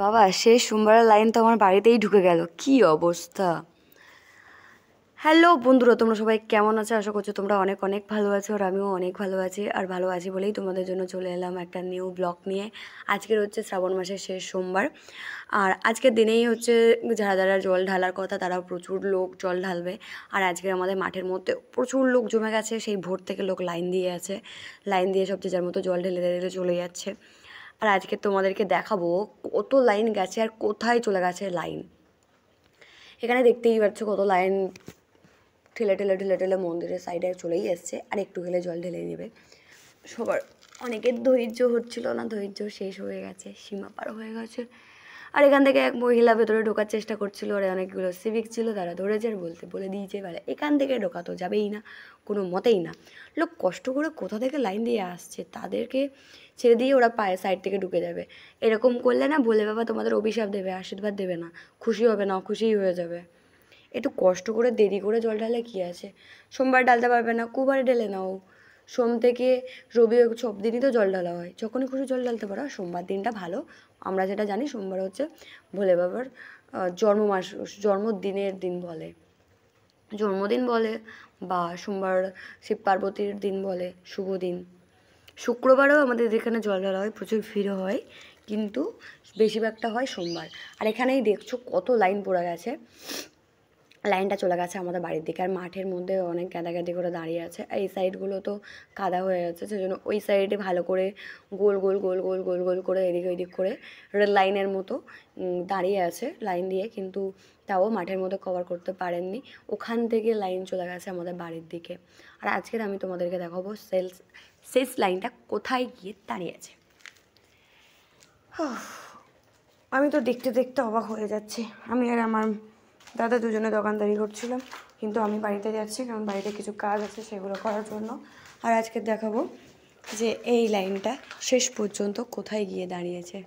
বাবা, শেষ সোমবারের লাইন তো আমার বাড়িতেই ঢুকে গেল, কি অবস্থা! হ্যালো বন্ধুরা, তোমরা সবাই কেমন আছো? আশা করছো তোমরা অনেক অনেক ভালো আছো, আর আমিও অনেক ভালো আছি। আর ভালো আছি বলেই তোমাদের জন্য চলে এলাম একটা নিউ ব্লগ নিয়ে। আজকের হচ্ছে শ্রাবণ মাসের শেষ সোমবার, আর আজকের দিনেই হচ্ছে যারা যারা জল ঢালার কথা তারাও প্রচুর লোক জল ঢালবে। আর আজকে আমাদের মাঠের মধ্যে প্রচুর লোক জমে গেছে, সেই ভোর থেকে লোক লাইন দিয়ে আছে, লাইন দিয়ে সব যে যার মতো জল ঢেলে ঢেলে চলে যাচ্ছে। আর আজকে তোমাদেরকে দেখাবো কত লাইন গেছে আর কোথায় চলে গেছে লাইন। এখানে দেখতেই পাচ্ছ কত লাইন ঠেলে ঠেলে ঠেলে ঠেলে মন্দিরের সাইডে চলেই এসছে, আর একটু হলে জল ঢেলে নেবে। সবার অনেকের ধৈর্য হচ্ছিল না, ধৈর্য শেষ হয়ে গেছে, সীমা পার হয়ে গেছে। আর এখান থেকে এক মহিলা ভেতরে ঢোকার চেষ্টা করছিল, আর অনেকগুলো সিভিক ছিল, তারা ধরেছে আর বলে দিয়েছে এবারে এখান থেকে ঢোকা তো যাবেই না, কোনো মতেই না। লোক কষ্ট করে কোথা থেকে লাইন দিয়ে আসছে, তাদেরকে ছেড়ে দিয়ে ওরা পায়ে সাইড থেকে ঢুকে যাবে। এরকম করলে না বলে বাবা তোমাদের অভিশাপ দেবে, আশীর্বাদ দেবে না, খুশি হবে না, অখুশিই হয়ে যাবে। একটু কষ্ট করে দেরি করে জল ঢালে কী আছে? সোমবার ঢালতে পারবে না, কুবারে ঢেলে নাও। সোম থেকে রবি সব দিনই তো জল ঢালা হয়, যখনই খুশি জল ঢালতে পারো। সোমবার দিনটা ভালো, আমরা যেটা জানি সোমবার হচ্ছে ভোলে বাবার জন্মদিনের দিন বলে, জন্মদিন বলে, বা সোমবার শিব পার্বতীর দিন বলে, শুভ দিন। শুক্রবারেও আমাদের যেখানে জল ঢালা হয় প্রচুর ভিড় হয়, কিন্তু বেশিরভাগটা হয় সোমবার। আর এখানেই দেখছো কত লাইন পড়ে গেছে, লাইনটা চলে গেছে আমাদের বাড়ির দিকে। আর মাঠের মধ্যে অনেক গাদাগাদি করে দাঁড়িয়ে আছে, আর এই সাইডগুলো তো কাদা হয়ে যাচ্ছে, সেজন্য ওই সাইডে ভালো করে গোল গোল গোল গোল গোল গোল করে এদিক ওইদিক করে রেল লাইনের মতো দাঁড়িয়ে আছে লাইন দিয়ে, কিন্তু তাও মাঠের মধ্যে কভার করতে পারেননি। ওখান থেকে লাইন চলে গেছে আমাদের বাড়ির দিকে। আর আজকের আমি তোমাদেরকে দেখাবো শেষ লাইনটা কোথায় গিয়ে দাঁড়িয়েছে। আমি তো দেখতে দেখতে অবাক হয়ে যাচ্ছি। আমি আর আমার দাদা দুজনে দোকানদারি করছিলাম, কিন্তু আমি বাড়িতে যাচ্ছি, কারণ বাড়িতে কিছু কাজ আছে সেগুলো করার জন্য। আর আজকে দেখাবো যে এই লাইনটা শেষ পর্যন্ত কোথায় গিয়ে দাঁড়িয়েছে।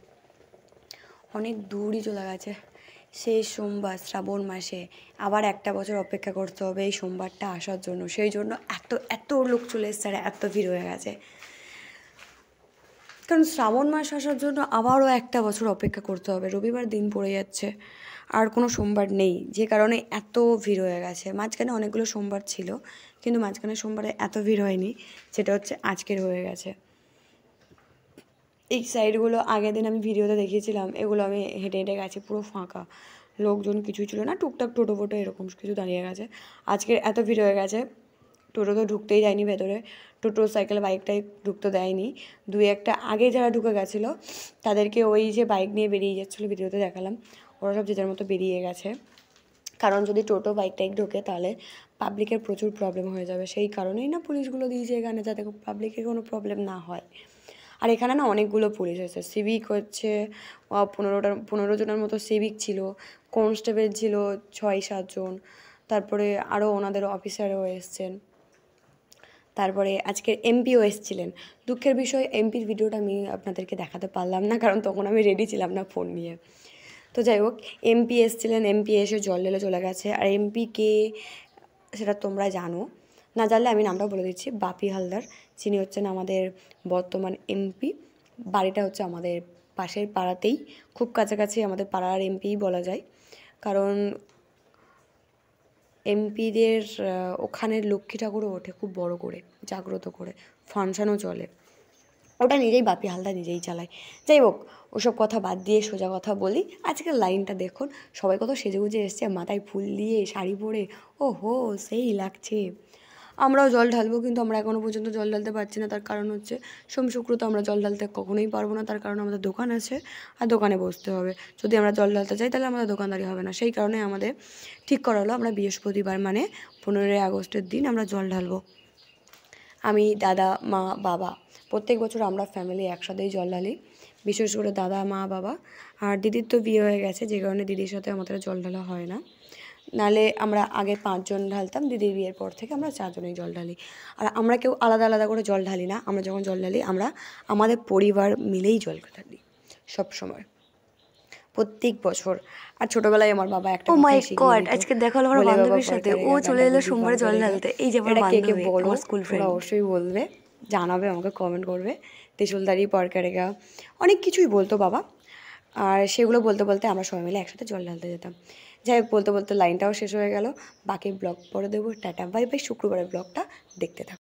অনেক দূরই চলে গেছে। সেই সোমবার শ্রাবণ মাসে আবার একটা বছর অপেক্ষা করতে হবে এই সোমবারটা আসার জন্য, সেই জন্য এত এত লোক চলে এসছে আর এত ভিড় হয়ে গেছে। কারণ শ্রাবণ মাস আসার জন্য আবারও একটা বছর অপেক্ষা করতে হবে, রবিবার দিন পড়ে যাচ্ছে, আর কোনো সোমবার নেই, যে কারণে এত ভিড় হয়ে গেছে। মাঝখানে অনেকগুলো সোমবার ছিল, কিন্তু মাঝখানে সোমবারে এত ভিড় হয়নি, যেটা হচ্ছে আজকের হয়ে গেছে। এই সাইডগুলো আগের দিন আমি ভিডিওতে দেখিয়েছিলাম, এগুলো আমি হেঁটে হেঁটে গেছি, পুরো ফাঁকা, লোকজন কিছুই ছিল না, টুকটাক টোটো ফোটো এরকম কিছু দাঁড়িয়ে গেছে। আজকে এত ভিড় হয়ে গেছে, টোটো তো ঢুকতেই যায়নি ভেতরে, টোটো সাইকেল বাইকটাই ঢুকতে দেয়নি। দুই একটা আগে যারা ঢুকে গেছিলো তাদেরকে ওই যে বাইক নিয়ে বেরিয়ে যাচ্ছিলো, ভিডিওতে দেখালাম, ওরা সব যে যার মতো বেরিয়ে গেছে। কারণ যদি টোটো বাইক টাইক ঢোকে তাহলে পাবলিকের প্রচুর প্রবলেম হয়ে যাবে, সেই কারণেই না পুলিশগুলো দিয়েছে এখানে, যাতে পাবলিকের কোনো প্রবলেম না হয়। আর এখানে না অনেকগুলো পুলিশ এসেছে, সিভিক হচ্ছে 15 জনের মতো সিভিক ছিল, কনস্টেবল ছিল 6-7 জন, তারপরে আরও ওনাদের অফিসারও এসছেন, তারপরে আজকের এমপিও এসেছিলেন। দুঃখের বিষয় এমপির ভিডিওটা আমি আপনাদেরকে দেখাতে পারলাম না, কারণ তখন আমি রেডি ছিলাম না ফোন নিয়ে। তো যাই হোক, এমপি এসেছিলেন, এমপি এসে জল ঢেলে চলে গেছে। আর এমপি কে সেটা তোমরা জানো, না জানলে আমি নামটা বলে দিচ্ছি, বাপি হালদার, যিনি হচ্ছেন আমাদের বর্তমান এমপি। বাড়িটা হচ্ছে আমাদের পাশের পাড়াতেই, খুব কাছাকাছি, আমাদের পাড়ার এমপিই বলা যায়। কারণ এমপিদের ওখানের লক্ষ্মী ঠাকুরও ওঠে খুব বড় করে, জাগ্রত করে, ফাংশনও চলে, ওটা নিজেই বাপি হালদার নিজেই চালায়। যাই হোক, ওসব কথা বাদ দিয়ে সোজা কথা বলি, আজকের লাইনটা দেখুন, সবাই কত সেজেগুজে এসছে, মাথায় ফুল দিয়ে শাড়ি পরে, ও হো সেই লাগছে। আমরাও জল ঢালবো, কিন্তু আমরা এখনও পর্যন্ত জল ঢালতে পারছি না, তার কারণ হচ্ছে সোম শুক্র তো আমরা জল ঢালতে কখনোই পারবো না, তার কারণ আমাদের দোকান আছে, আর দোকানে বসতে হবে। যদি আমরা জল ঢালতে চাই তাহলে আমাদের দোকানদারি হবে না, সেই কারণে আমাদের ঠিক করা হলো আমরা বৃহস্পতিবার মানে 15ই আগস্টের দিন আমরা জল ঢালবো। আমি, দাদা, মা, বাবা, প্রত্যেক বছর আমরা ফ্যামিলি একসাথেই জল ঢালি, বিশেষ করে দাদা, মা, বাবা। আর দিদির তো বিয়ে হয়ে গেছে, যে কারণে দিদির সাথে আমাদের জল ঢালা হয় না, নাহলে আমরা আগে 5 জন ঢালতাম, দিদির বিয়ের পর থেকে আমরা 4 জনেই জল ঢালি। আর আমরা কেউ আলাদা আলাদা করে জল ঢালি না, আমরা যখন জল ঢালি আমরা আমাদের পরিবার মিলেই জল ঢালি সব সময়, প্রত্যেক বছর। আর ছোটবেলায় আমার বাবা একটা কথাই শিখিয়ে দিত, আজকে দেখা হলো আমার বান্ধবীর সাথে, ও চলে এলো সোমবারে জল ঢালতে, এই যে আমার বান্ধবী, আমার স্কুল ফ্রেন্ড। অবশ্যই বলবে, জানাবে, আমাকে কমেন্ট করবে। ত্রিশূলদারি পরকারেগা অনেক কিছুই বলতো বাবা। আর সেগুলো বলতে বলতে আমরা সবাই মিলে একসাথে জল ঢালতে যেতাম। যাই হোক, বলতে বলতে লাইনটাও শেষ হয়ে গেল। বাকি ব্লগ পরে দেবো। Tata bye bye. শুক্রবারের ব্লগটা দেখতে থাকো।